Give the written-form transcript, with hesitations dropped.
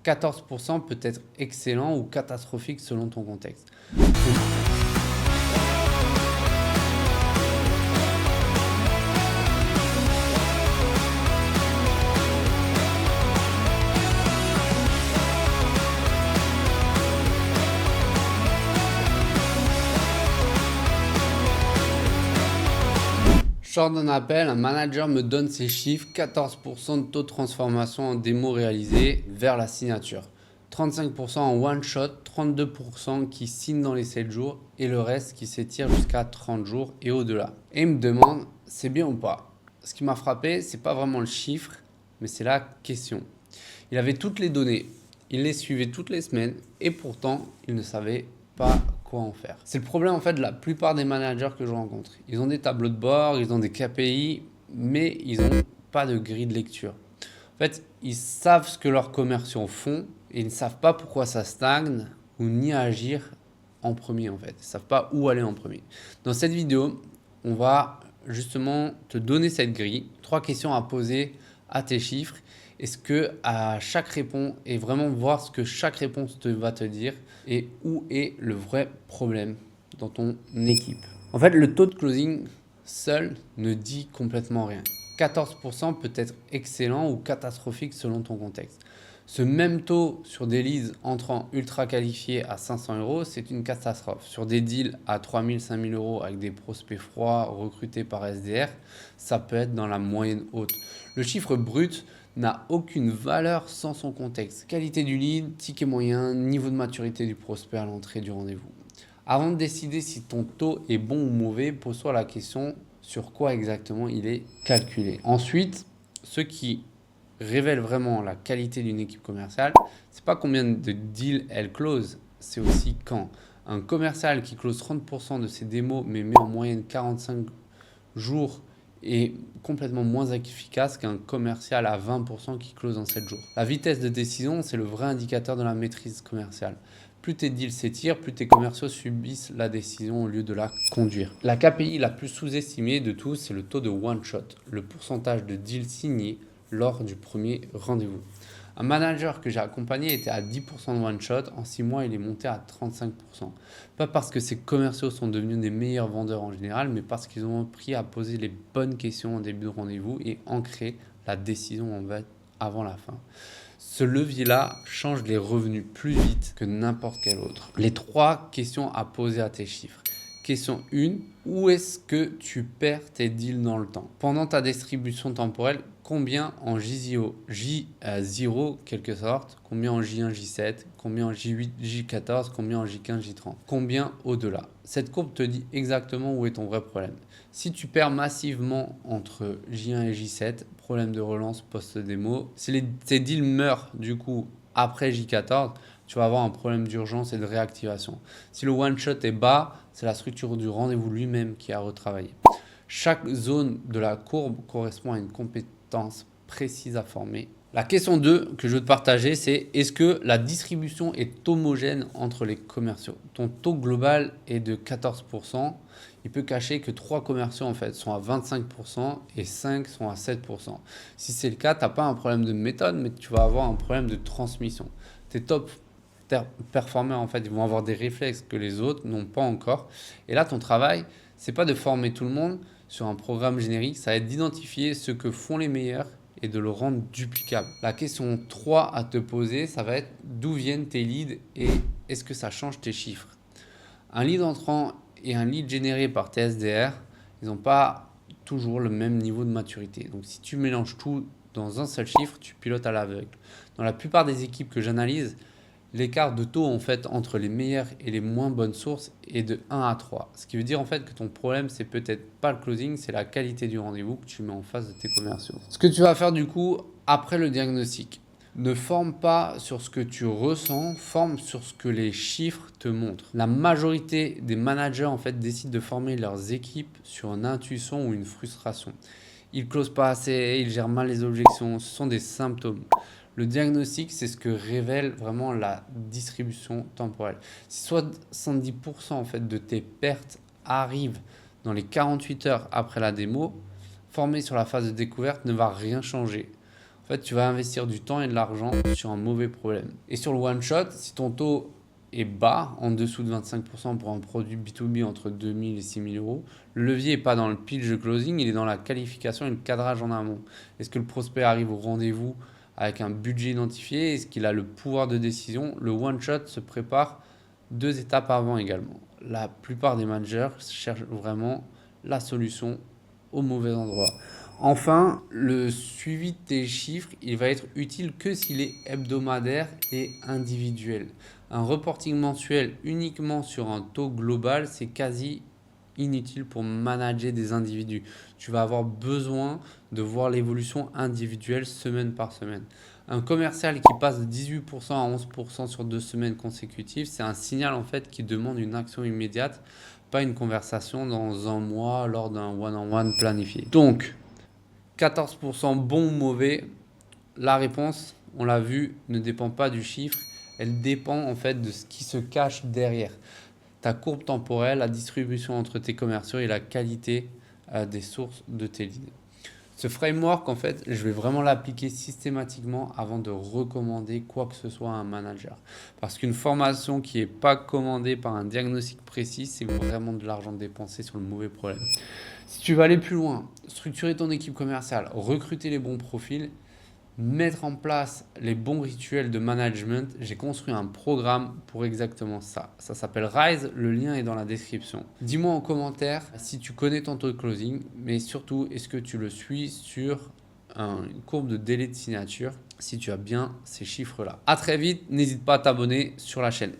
14% peut être excellent ou catastrophique selon ton contexte. Je sors d'un appel, un manager me donne ses chiffres, 14% de taux de transformation en démo réalisé vers la signature, 35% en one shot, 32% qui signent dans les 7 jours et le reste qui s'étire jusqu'à 30 jours et au-delà. Et il me demande, c'est bien ou pas? Ce qui m'a frappé, c'est pas vraiment le chiffre, mais c'est la question. Il avait toutes les données, il les suivait toutes les semaines et pourtant il ne savait pas quoi en faire. C'est le problème en fait de la plupart des managers que je rencontre. Ils ont des tableaux de bord, ils ont des KPI, mais ils n'ont pas de grille de lecture. En fait, ils savent ce que leurs commerciaux font et ils ne savent pas pourquoi ça stagne ou ni agir en premier en fait. Ils ne savent pas où aller en premier. Dans cette vidéo, on va justement te donner cette grille, 3 questions à poser à tes chiffres. Est-ce que à chaque réponse et vraiment voir ce que chaque réponse va te dire et où est le vrai problème dans ton équipe. En fait, le taux de closing seul ne dit complètement rien. 14% peut être excellent ou catastrophique selon ton contexte. Ce même taux sur des leads entrant ultra qualifiés à 500 euros, c'est une catastrophe. Sur des deals à 3000, 5000 euros avec des prospects froids recrutés par SDR, ça peut être dans la moyenne haute. Le chiffre brut n'a aucune valeur sans son contexte. Qualité du lead, ticket moyen, niveau de maturité du prospect à l'entrée du rendez-vous. Avant de décider si ton taux est bon ou mauvais, pose-toi la question sur quoi exactement il est calculé. Ensuite, ce qui révèle vraiment la qualité d'une équipe commerciale, c'est pas combien de deals elle close, c'est aussi quand. Un commercial qui close 30% de ses démos mais met en moyenne 45 jours est complètement moins efficace qu'un commercial à 20% qui close en 7 jours. La vitesse de décision, c'est le vrai indicateur de la maîtrise commerciale. Plus tes deals s'étirent, plus tes commerciaux subissent la décision au lieu de la conduire. La KPI la plus sous-estimée de tous, c'est le taux de one shot, le pourcentage de deals signés lors du premier rendez-vous. Un manager que j'ai accompagné était à 10% de one shot. En 6 mois, il est monté à 35%. Pas parce que ses commerciaux sont devenus des meilleurs vendeurs en général, mais parce qu'ils ont appris à poser les bonnes questions au début de rendez-vous et ancrer la décision avant la fin. Ce levier-là change les revenus plus vite que n'importe quel autre. Les 3 questions à poser à tes chiffres. Question 1, où est-ce que tu perds tes deals dans le temps? Pendant ta distribution temporelle, combien en J0 quelque sorte, combien en J1, J7, combien en J8, J14, combien en J15, J30, combien au-delà. Cette courbe te dit exactement où est ton vrai problème. Si tu perds massivement entre J1 et J7, problème de relance post-démo. Si tes deals meurent du coup après J14, tu vas avoir un problème d'urgence et de réactivation. Si le one-shot est bas, c'est la structure du rendez-vous lui-même qui a retravaillé. Chaque zone de la courbe correspond à une compétence précise à former. La question 2 que je veux te partager, c'est est-ce que la distribution est homogène entre les commerciaux? Ton taux global est de 14%. Il peut cacher que 3 commerciaux en fait sont à 25% et 5 sont à 7%. Si c'est le cas, tu n'as pas un problème de méthode, mais tu vas avoir un problème de transmission. Tes top performeurs en fait, ils vont avoir des réflexes que les autres n'ont pas encore. Et là, ton travail, c'est pas de former tout le monde sur un programme générique, ça va être d'identifier ce que font les meilleurs et de le rendre duplicable. La question 3 à te poser, ça va être d'où viennent tes leads et est-ce que ça change tes chiffres? Un lead entrant et un lead généré par tes SDR, ils n'ont pas toujours le même niveau de maturité. Donc si tu mélanges tout dans un seul chiffre, tu pilotes à l'aveugle. Dans la plupart des équipes que j'analyse, l'écart de taux en fait entre les meilleures et les moins bonnes sources est de 1 à 3. Ce qui veut dire en fait que ton problème c'est peut-être pas le closing, c'est la qualité du rendez-vous que tu mets en face de tes commerciaux. Ce que tu vas faire du coup après le diagnostic, ne forme pas sur ce que tu ressens, forme sur ce que les chiffres te montrent. La majorité des managers en fait décident de former leurs équipes sur une intuition ou une frustration. Ils closent pas assez, ils gèrent mal les objections, ce sont des symptômes. Le diagnostic, c'est ce que révèle vraiment la distribution temporelle. Si 70% en fait de tes pertes arrivent dans les 48 heures après la démo, formé sur la phase de découverte ne va rien changer. En En fait, tu vas investir du temps et de l'argent sur un mauvais problème. Et sur le one shot, si ton taux est bas, en dessous de 25% pour un produit B2B entre 2000 et 6000 euros, le levier n'est pas dans le pitch de closing, il est dans la qualification et le cadrage en amont. Est-ce que le prospect arrive au rendez-vous avec un budget identifié? Est-ce qu'il a le pouvoir de décision? Le one shot se prépare 2 étapes avant également. La plupart des managers cherchent vraiment la solution au mauvais endroit. Enfin, le suivi de tes chiffres, il va être utile que s'il est hebdomadaire et individuel. Un reporting mensuel uniquement sur un taux global, c'est quasi inutile pour manager des individus. Tu vas avoir besoin de voir l'évolution individuelle semaine par semaine. Un commercial qui passe de 18% à 11% sur 2 semaines consécutives, c'est un signal en fait qui demande une action immédiate, pas une conversation dans un mois lors d'un one-on-one planifié. Donc, 14% bon ou mauvais, la réponse, on l'a vu, ne dépend pas du chiffre, elle dépend en fait de ce qui se cache derrière. Ta courbe temporelle, la distribution entre tes commerciaux et la qualité des sources de tes leads. Ce framework, en fait, je vais vraiment l'appliquer systématiquement avant de recommander quoi que ce soit à un manager. Parce qu'une formation qui n'est pas commandée par un diagnostic précis, c'est vraiment de l'argent dépensé sur le mauvais problème. Si tu veux aller plus loin, structurer ton équipe commerciale, recruter les bons profils, mettre en place les bons rituels de management, j'ai construit un programme pour exactement ça. Ça s'appelle Rise, le lien est dans la description. Dis-moi en commentaire si tu connais ton taux de closing, mais surtout, est-ce que tu le suis sur une courbe de délai de signature si tu as bien ces chiffres-là. À très vite, n'hésite pas à t'abonner sur la chaîne.